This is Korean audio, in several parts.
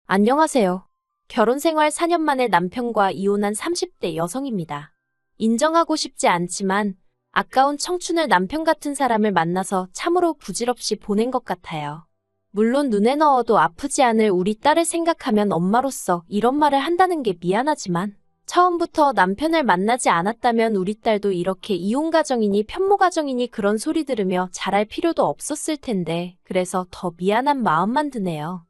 안녕하세요. 결혼생활 4년 만에 남편과 이혼한 30대 여성입니다. 인정하고 싶지 않지만 아까운 청춘을 남편 같은 사람을 만나서 참으로 부질없이 보낸 것 같아요. 물론 눈에 넣어도 아프지 않을 우리 딸을 생각하면 엄마로서 이런 말을 한다는 게 미안하지만 처음부터 남편을 만나지 않았다면 우리 딸도 이렇게 이혼 가정이니 편모 가정이니 그런 소리 들으며 자랄 필요도 없었을 텐데 그래서 더 미안한 마음만 드네요.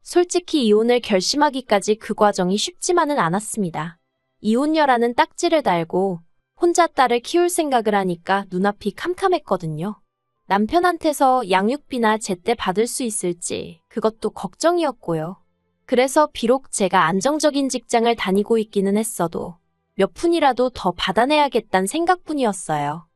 솔직히 이혼을 결심하기까지 그 과정이 쉽지만은 않았습니다. 이혼녀라는 딱지를 달고 혼자 딸을 키울 생각을 하니까 눈앞이 캄캄했거든요. 남편한테서 양육비나 제때 받을 수 있을지 그것도 걱정이었고요. 그래서 비록 제가 안정적인 직장을 다니고 있기는 했어도 몇 푼이라도 더 받아내야겠다는 생각뿐이었어요.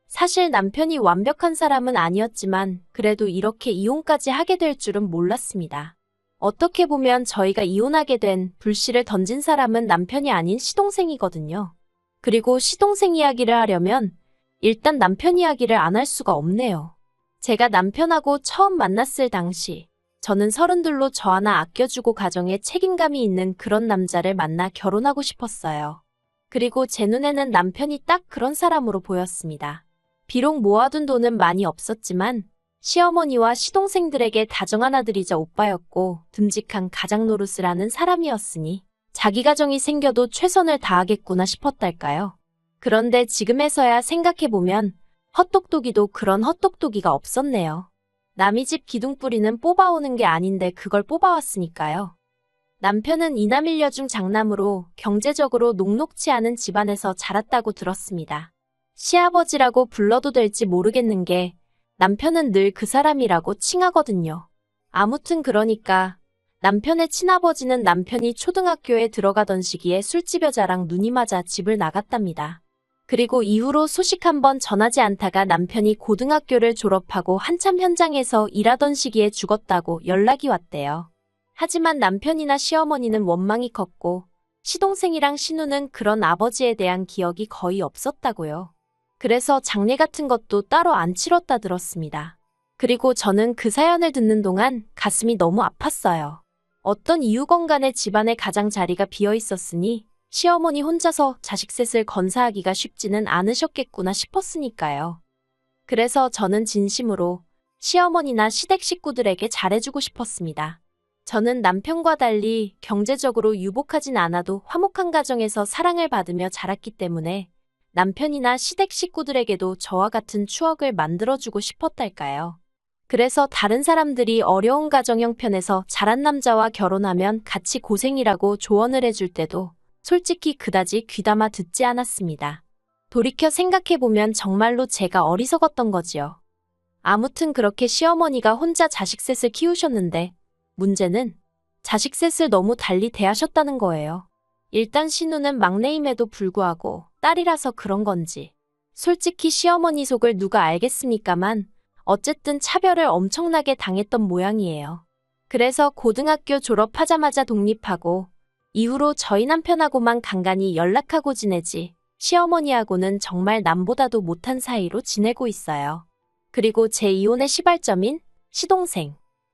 사실 남편이 완벽한 사람은 아니었지만 그래도 이렇게 이혼까지 하게 될 줄은 몰랐습니다. 어떻게 보면 저희가 이혼하게 된 불씨를 던진 사람은 남편이 아닌 시동생이거든요. 그리고 시동생 이야기를 하려면 일단 남편 이야기를 안 할 수가 없네요. 제가 남편하고 처음 만났을 당시 저는 32로 저 하나 아껴주고 가정에 책임감이 있는 그런 남자를 만나 결혼하고 싶었어요. 그리고 제 눈에는 남편이 딱 그런 사람으로 보였습니다. 비록 모아둔 돈은 많이 없었지만 시어머니와 시동생들에게 다정한 아들이자 오빠였고 듬직한 가장 노릇을 하는 사람이었으니 자기 가정이 생겨도 최선을 다하겠구나 싶었달까요. 그런데 지금에서야 생각해보면 헛똑똑이도 그런 헛똑똑이가 없었네요. 남의 집 기둥뿌리는 뽑아오는 게 아닌데 그걸 뽑아왔으니까요. 남편은 이남 일녀 중 장남으로 경제적으로 녹록치 않은 집안에서 자랐다고 들었습니다. 시아버지라고 불러도 될지 모르겠는 게 남편은 늘 그 사람이라고 칭하거든요. 아무튼 그러니까 남편의 친아버지는 남편이 초등학교에 들어가던 시기에 술집 여자랑 눈이 맞아 집을 나갔답니다. 그리고 이후로 소식 한번 전하지 않다가 남편이 고등학교를 졸업하고 한참 현장에서 일하던 시기에 죽었다고 연락이 왔대요. 하지만 남편이나 시어머니는 원망이 컸고 시동생이랑 신우는 그런 아버지에 대한 기억이 거의 없었다고요. 그래서 장례 같은 것도 따로 안 치렀다 들었습니다. 그리고 저는 그 사연을 듣는 동안 가슴이 너무 아팠어요. 어떤 이유건 간에 집안에 가장 자리가 비어 있었으니 시어머니 혼자서 자식 셋을 건사하기가 쉽지는 않으셨겠구나 싶었으니까요. 그래서 저는 진심으로 시어머니나 시댁 식구들에게 잘해주고 싶었습니다. 저는 남편과 달리 경제적으로 유복하진 않아도 화목한 가정에서 사랑을 받으며 자랐기 때문에 남편이나 시댁 식구들에게도 저와 같은 추억을 만들어주고 싶었달까요. 그래서 다른 사람들이 어려운 가정 형편에서 자란 남자와 결혼하면 같이 고생이라고 조언을 해줄 때도 솔직히 그다지 귀담아 듣지 않았습니다. 돌이켜 생각해보면 정말로 제가 어리석었던 거지요. 아무튼 그렇게 시어머니가 혼자 자식 셋을 키우셨는데 문제는 자식 셋을 너무 달리 대하셨다는 거예요. 일단 신우는 막내임에도 불구하고 딸이라서 그런 건지 솔직히 시어머니 속을 누가 알겠습니까만 어쨌든 차별을 엄청나게 당했던 모양이에요. 그래서 고등학교 졸업하자마자 독립하고 이후로 저희 남편하고만 간간히 연락하고 지내지 시어머니하고는 정말 남보다도 못한 사이로 지내고 있어요. 그리고 제 이혼의 시발점인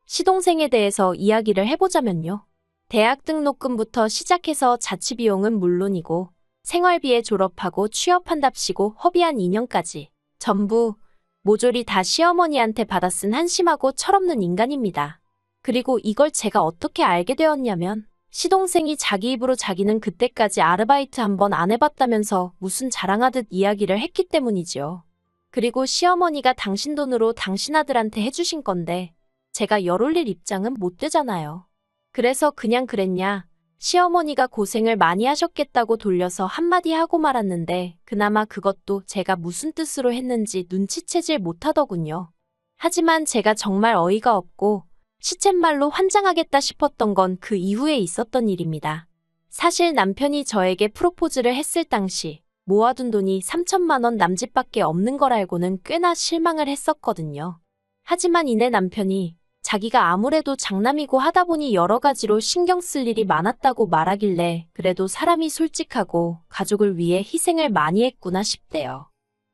시동생에 대해서 이야기를 해보자면요. 대학 등록금부터 시작해서 자취비용은 물론이고 생활비에 졸업하고 취업한답시고 허비한 2년까지 전부 모조리 다 시어머니한테 받아 쓴 한심하고 철없는 인간입니다. 그리고 이걸 제가 어떻게 알게 되었냐면 시동생이 자기 입으로 자기는 그때까지 아르바이트 한 번 안 해봤다면서 무슨 자랑하듯 이야기를 했기 때문이지요. 그리고 시어머니가 당신 돈으로 당신 아들한테 해주신 건데 제가 열 올릴 입장은 못 되잖아요. 그래서 그냥 그랬냐. 시어머니가 고생을 많이 하셨겠다고 돌려서 한마디 하고 말았는데 그나마 그것도 제가 무슨 뜻으로 했는지 눈치채질 못하더군요. 하지만 제가 정말 어이가 없고 시쳇말로 환장하겠다 싶었던 건 그 이후에 있었던 일입니다. 사실 남편이 저에게 프로포즈를 했을 당시 모아둔 돈이 3천만 원 남짓밖에 없는 걸 알고는 꽤나 실망을 했었거든요. 하지만 이내 남편이 자기가 아무래도 장남이고 하다 보니 여러 가지로 신경 쓸 일이 많았다고 말하길래 그래도 사람이 솔직하고 가족을 위해 희생을 많이 했구나 싶대요.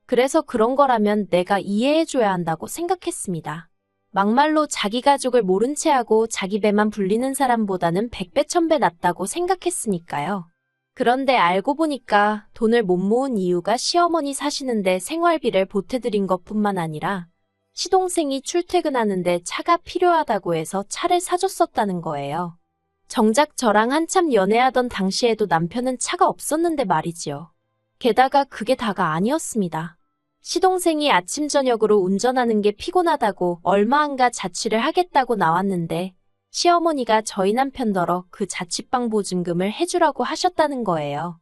그래서 그런 거라면 내가 이해해줘야 한다고 생각했습니다. 막말로 자기 가족을 모른 채 하고 자기 배만 불리는 사람보다는 100배 1000배 낫다고 생각했으니까요. 그런데 알고 보니까 돈을 못 모은 이유가 시어머니 사시는데 생활비를 보태드린 것뿐만 아니라 시동생이 출퇴근하는데 차가 필요하다고 해서 차를 사줬었다는 거예요. 정작 저랑 한참 연애하던 당시에도 남편은 차가 없었는데 말이지요. 게다가 그게 다가 아니었습니다. 시동생이 아침 저녁으로 운전하는 게 피곤하다고 얼마 안가 자취를 하겠다고 나왔는데 시어머니가 저희 남편더러 그 자취방 보증금을 해주라고 하셨다는 거예요.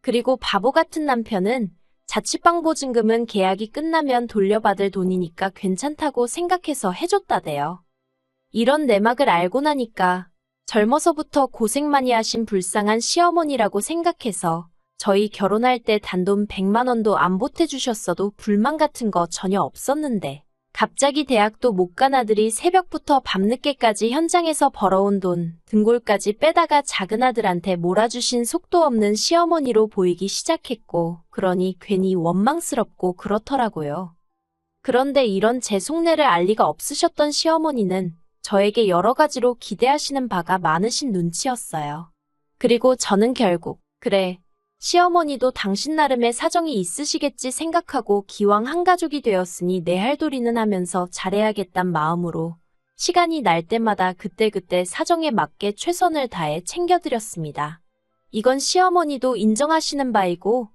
그리고 바보 같은 남편은 자취방 보증금은 계약이 끝나면 돌려받을 돈이니까 괜찮다고 생각해서 해줬다대요. 이런 내막을 알고 나니까 젊어서부터 고생 많이 하신 불쌍한 시어머니라고 생각해서 저희 결혼할 때 단돈 100만 원도 안 보태주셨어도 불만 같은 거 전혀 없었는데 갑자기 대학도 못 간 아들이 새벽부터 밤늦게까지 현장에서 벌어온 돈 등골까지 빼다가 작은 아들한테 몰아주신 속도 없는 시어머니로 보이기 시작했고 그러니 괜히 원망스럽고 그렇더라고요. 그런데 이런 제 속내를 알 리가 없으셨던 시어머니는 저에게 여러 가지로 기대하시는 바가 많으신 눈치였어요. 그리고 저는 결국 그래 시어머니도 당신 나름의 사정이 있으시겠지 생각하고 기왕 한 가족이 되었으니 내 할 도리는 하면서 잘해야겠단 마음으로 시간이 날 때마다 그때그때 사정에 맞게 최선을 다해 챙겨드렸습니다. 이건 시어머니도 인정하시는 바이고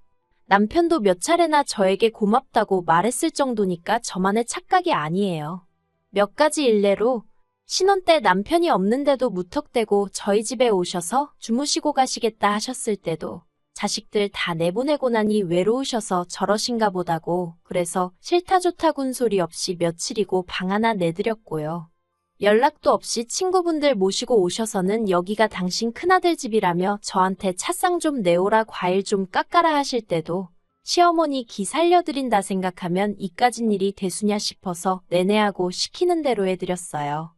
남편도 몇 차례나 저에게 고맙다고 말했을 정도니까 저만의 착각이 아니에요. 몇 가지 일례로 신혼 때 남편이 없는데도 무턱대고 저희 집에 오셔서 주무시고 가시겠다 하셨을 때도 자식들 다 내보내고 나니 외로우셔서 저러신가 보다고 그래서 싫다 좋다군 소리 없이 며칠이고 방 하나 내드렸고요. 연락도 없이 친구분들 모시고 오셔서는 여기가 당신 큰아들 집이라며 저한테 차상 좀 내오라 과일 좀 깎아라 하실 때도 시어머니 기 살려드린다 생각하면 이까진 일이 대수냐 싶어서 내내하고 시키는 대로 해드렸어요.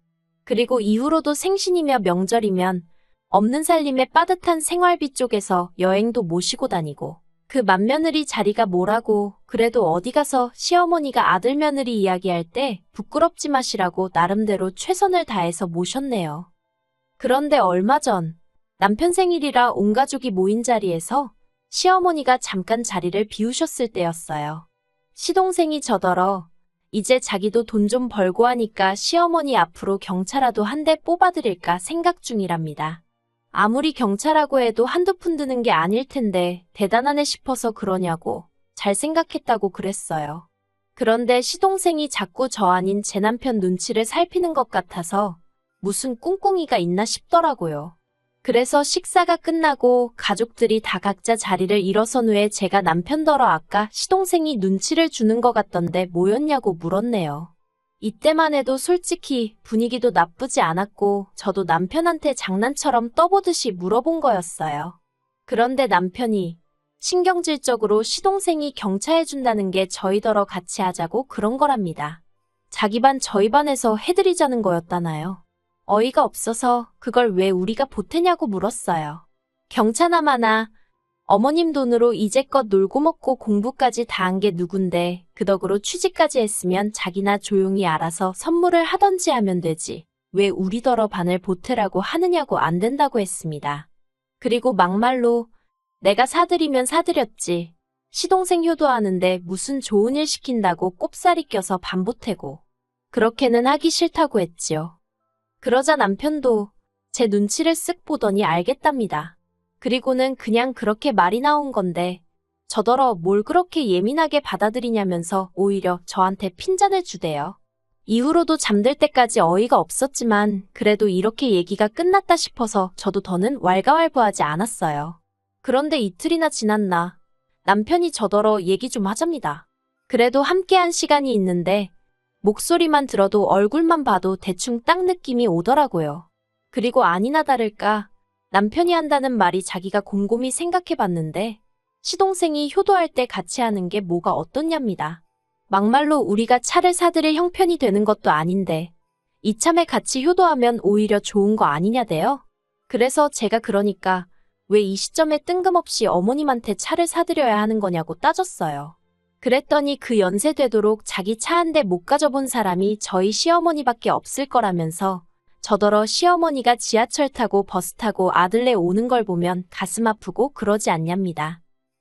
그리고 이후로도 생신이며 명절이면 없는 살림에 빠듯한 생활비 쪽에서 여행도 모시고 다니고 그 맏며느리 자리가 뭐라고 그래도 어디 가서 시어머니가 아들 며느리 이야기할 때 부끄럽지 마시라고 나름대로 최선을 다해서 모셨네요. 그런데 얼마 전 남편 생일이라 온 가족이 모인 자리에서 시어머니가 잠깐 자리를 비우셨을 때였어요. 시동생이 저더러 이제 자기도 돈 좀 벌고 하니까 시어머니 앞으로 경차라도 한 대 뽑아드릴까 생각 중이랍니다. 아무리 경차라고 해도 한두 푼 드는 게 아닐 텐데 대단하네 싶어서 그러냐고 잘 생각했다고 그랬어요. 그런데 시동생이 자꾸 저 아닌 제 남편 눈치를 살피는 것 같아서 무슨 꿍꿍이가 있나 싶더라고요. 그래서 식사가 끝나고 가족들이 다 각자 자리를 일어선 후에 제가 남편더러 아까 시동생이 눈치를 주는 것 같던데 뭐였냐고 물었네요. 이때만 해도 솔직히 분위기도 나쁘지 않았고 저도 남편한테 장난처럼 떠보듯이 물어본 거였어요. 그런데 남편이 신경질적으로 시동생이 경차해준다는 게 저희더러 같이 하자고 그런 거랍니다. 자기 반 저희 반에서 해드리자는 거였다나요. 어이가 없어서 그걸 왜 우리가 보태냐고 물었어요. 경차나마나 어머님 돈으로 이제껏 놀고 먹고 공부까지 다 한 게 누군데 그 덕으로 취직까지 했으면 자기나 조용히 알아서 선물을 하던지 하면 되지. 왜 우리더러 반을 보태라고 하느냐고 안 된다고 했습니다. 그리고 막말로 내가 사드리면 사드렸지. 시동생 효도하는데 무슨 좋은 일 시킨다고 꼽사리 껴서 반 보태고. 그렇게는 하기 싫다고 했지요. 그러자 남편도 제 눈치를 쓱 보더니 알겠답니다. 그리고는 그냥 그렇게 말이 나온 건데 저더러 뭘 그렇게 예민하게 받아들이냐면서 오히려 저한테 핀잔을 주대요. 이후로도 잠들 때까지 어이가 없었지만 그래도 이렇게 얘기가 끝났다 싶어서 저도 더는 왈가왈부하지 않았어요. 그런데 이틀이나 지났나 남편이 저더러 얘기 좀 하잡니다. 그래도 함께한 시간이 있는데 목소리만 들어도 얼굴만 봐도 대충 딱 느낌이 오더라고요. 그리고 아니나 다를까 남편이 한다는 말이 자기가 곰곰이 생각해봤는데 시동생이 효도할 때 같이 하는 게 뭐가 어떻냐입니다. 막말로 우리가 차를 사드릴 형편이 되는 것도 아닌데 이참에 같이 효도하면 오히려 좋은 거 아니냐대요. 그래서 제가 그러니까 왜 이 시점에 뜬금없이 어머님한테 차를 사드려야 하는 거냐고 따졌어요. 그랬더니 그 연세 되도록 자기 차 한 대 못 가져본 사람이 저희 시어머니밖에 없을 거라면서 저더러 시어머니가 지하철 타고 버스 타고 아들네 오는 걸 보면 가슴 아프고 그러지 않냐입니다.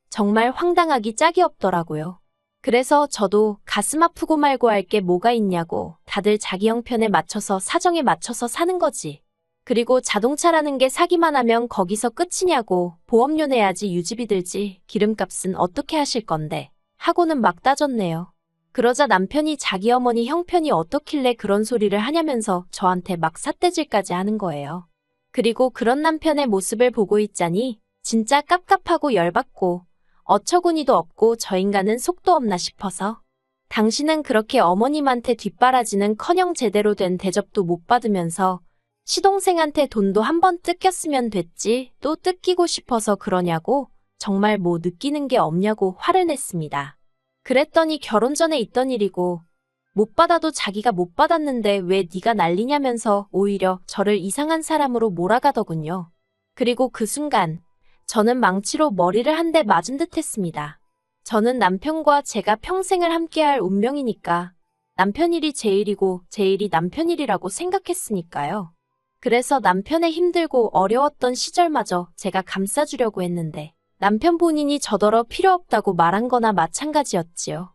정말 황당하기 짝이 없더라고요. 그래서 저도 가슴 아프고 말고 할 게 뭐가 있냐고, 다들 자기 형편에 맞춰서 사정에 맞춰서 사는 거지. 그리고 자동차라는 게 사기만 하면 거기서 끝이냐고, 보험료 내야지 유지비 들지, 기름값은 어떻게 하실 건데 하고는 막 따졌네요. 그러자 남편이 자기 어머니 형편이 어떻길래 그런 소리를 하냐면서 저한테 막 삿대질까지 하는 거예요. 그리고 그런 남편의 모습을 보고 있자니 진짜 깝깝하고 열받고 어처구니도 없고 저 인간은 속도 없나 싶어서, 당신은 그렇게 어머님한테 뒷바라지는커녕 제대로 된 대접도 못 받으면서 시동생한테 돈도 한 번 뜯겼으면 됐지 또 뜯기고 싶어서 그러냐고, 정말 뭐 느끼는 게 없냐고 화를 냈습니다. 그랬더니 결혼 전에 있던 일이고 못 받아도 자기가 못 받았는데 왜 네가 난리냐면서 오히려 저를 이상한 사람으로 몰아가더군요. 그리고 그 순간 저는 망치로 머리를 한 대 맞은 듯 했습니다. 저는 남편과 제가 평생을 함께할 운명이니까 남편 일이 제 일이고 제 일이 남편 일이라고 생각했으니까요. 그래서 남편의 힘들고 어려웠던 시절마저 제가 감싸주려고 했는데 남편 본인이 저더러 필요 없다고 말한 거나 마찬가지였지요.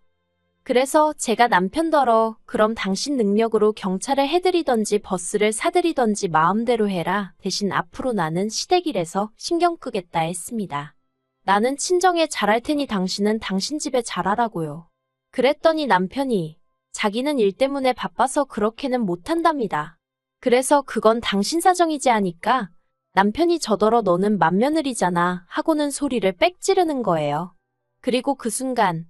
그래서 제가 남편더러 그럼 당신 능력으로 경찰을 해드리던지 버스를 사드리던지 마음대로 해라. 대신 앞으로 나는 시댁일에서 신경 끄겠다 했습니다. 나는 친정에 잘할 테니 당신은 당신 집에 잘하라고요. 그랬더니 남편이 자기는 일 때문에 바빠서 그렇게는 못한답니다. 그래서 그건 당신 사정이지 하니까 남편이 저더러 너는 맏며느리잖아 하고는 소리를 빽 지르는 거예요. 그리고 그 순간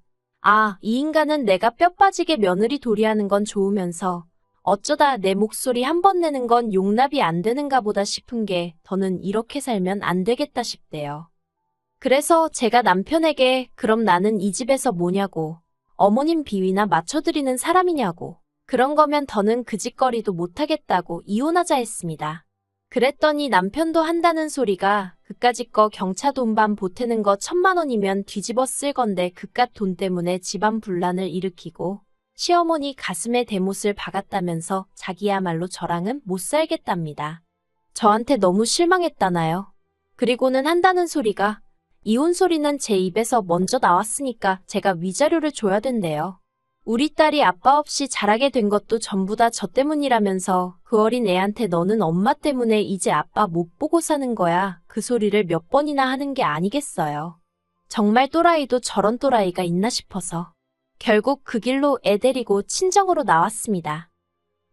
아, 이 인간은 내가 뼈 빠지게 며느리 도리하는 건 좋으면서 어쩌다 내 목소리 한 번 내는 건 용납이 안 되는가 보다 싶은 게 더는 이렇게 살면 안 되겠다 싶대요. 그래서 제가 남편에게 그럼 나는 이 집에서 뭐냐고, 어머님 비위나 맞춰드리는 사람이냐고, 그런 거면 더는 그 짓거리도 못하겠다고 이혼하자 했습니다. 그랬더니 남편도 한다는 소리가 그까짓 거 경차 돈반 보태는 거 1,000만 원이면 뒤집어 쓸 건데 그깟 돈 때문에 집안 분란을 일으키고 시어머니 가슴에 대못을 박았다면서 자기야말로 저랑은 못 살겠답니다. 저한테 너무 실망했다나요. 그리고는 한다는 소리가 이혼 소리는 제 입에서 먼저 나왔으니까 제가 위자료를 줘야 된대요. 우리 딸이 아빠 없이 자라게 된 것도 전부 다 저 때문이라면서 그 어린 애한테 너는 엄마 때문에 이제 아빠 못 보고 사는 거야. 그 소리를 몇 번이나 하는 게 아니겠어요. 정말 또라이도 저런 또라이가 있나 싶어서 결국 그 길로 애 데리고 친정으로 나왔습니다.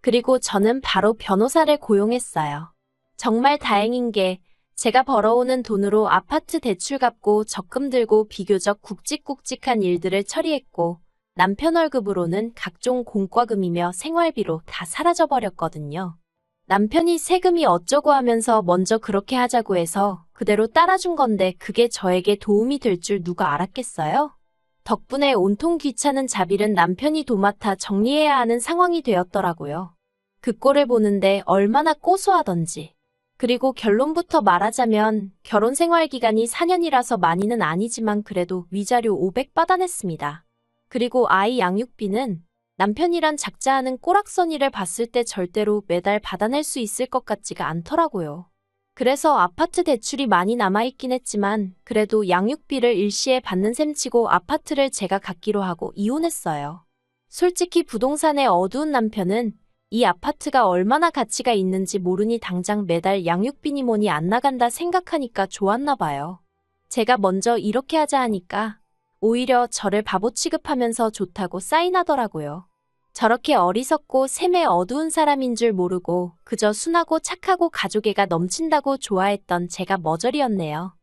그리고 저는 바로 변호사를 고용했어요. 정말 다행인 게 제가 벌어오는 돈으로 아파트 대출 갚고 적금 들고 비교적 굵직굵직한 일들을 처리했고 남편 월급으로는 각종 공과금이며 생활비로 다 사라져버렸거든요. 남편이 세금이 어쩌고 하면서 먼저 그렇게 하자고 해서 그대로 따라준 건데 그게 저에게 도움이 될 줄 누가 알았겠어요? 덕분에 온통 귀찮은 자비는 남편이 도맡아 정리해야 하는 상황이 되었더라고요. 그 꼴을 보는데 얼마나 고소하던지. 그리고 결론부터 말하자면 결혼 생활 기간이 4년이라서 많이는 아니지만 그래도 위자료 500 받아냈습니다. 그리고 아이 양육비는 남편이란 작자하는 꼬락서니를 봤을 때 절대로 매달 받아낼 수 있을 것 같지가 않더라고요. 그래서 아파트 대출이 많이 남아있긴 했지만 그래도 양육비를 일시에 받는 셈치고 아파트를 제가 갖기로 하고 이혼했어요. 솔직히 부동산의 어두운 남편은 이 아파트가 얼마나 가치가 있는지 모르니 당장 매달 양육비니 뭐니 안 나간다 생각하니까 좋았나 봐요. 제가 먼저 이렇게 하자 하니까 오히려 저를 바보 취급하면서 좋다고 사인하더라고요. 저렇게 어리석고 셈에 어두운 사람인 줄 모르고 그저 순하고 착하고 가족애가 넘친다고 좋아했던 제가 머저리였네요.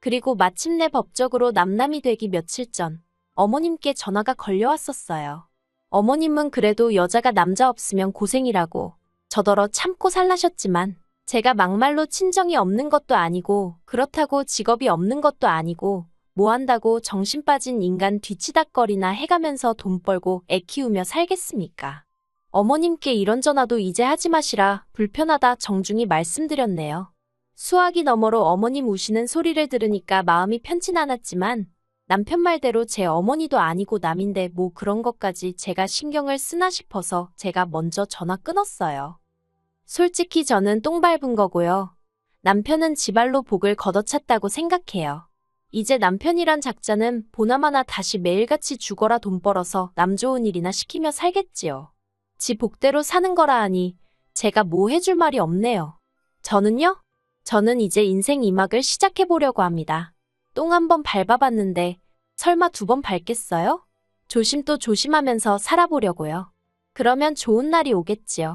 그리고 마침내 법적으로 남남이 되기 며칠 전 어머님께 전화가 걸려왔었어요. 어머님은 그래도 여자가 남자 없으면 고생이라고 저더러 참고 살라셨지만 제가 막말로 친정이 없는 것도 아니고 그렇다고 직업이 없는 것도 아니고 뭐 한다고 정신 빠진 인간 뒤치다꺼리나 해가면서 돈 벌고 애 키우며 살겠습니까? 어머님께 이런 전화도 이제 하지 마시라 불편하다 정중히 말씀드렸네요. 수화기 너머로 어머님 우시는 소리를 들으니까 마음이 편치 않았지만 남편 말대로 제 어머니도 아니고 남인데 뭐 그런 것까지 제가 신경을 쓰나 싶어서 제가 먼저 전화 끊었어요. 솔직히 저는 똥 밟은 거고요. 남편은 지발로 복을 걷어찼다고 생각해요. 이제 남편이란 작자는 보나마나 다시 매일같이 죽어라 돈 벌어서 남 좋은 일이나 시키며 살겠지요. 지 복대로 사는 거라 하니 제가 뭐 해줄 말이 없네요. 저는 이제 인생 2막을 시작해보려고 합니다. 똥 한 번 밟아봤는데 설마 2번 밟겠어요? 조심 또 조심하면서 살아보려고요. 그러면 좋은 날이 오겠지요.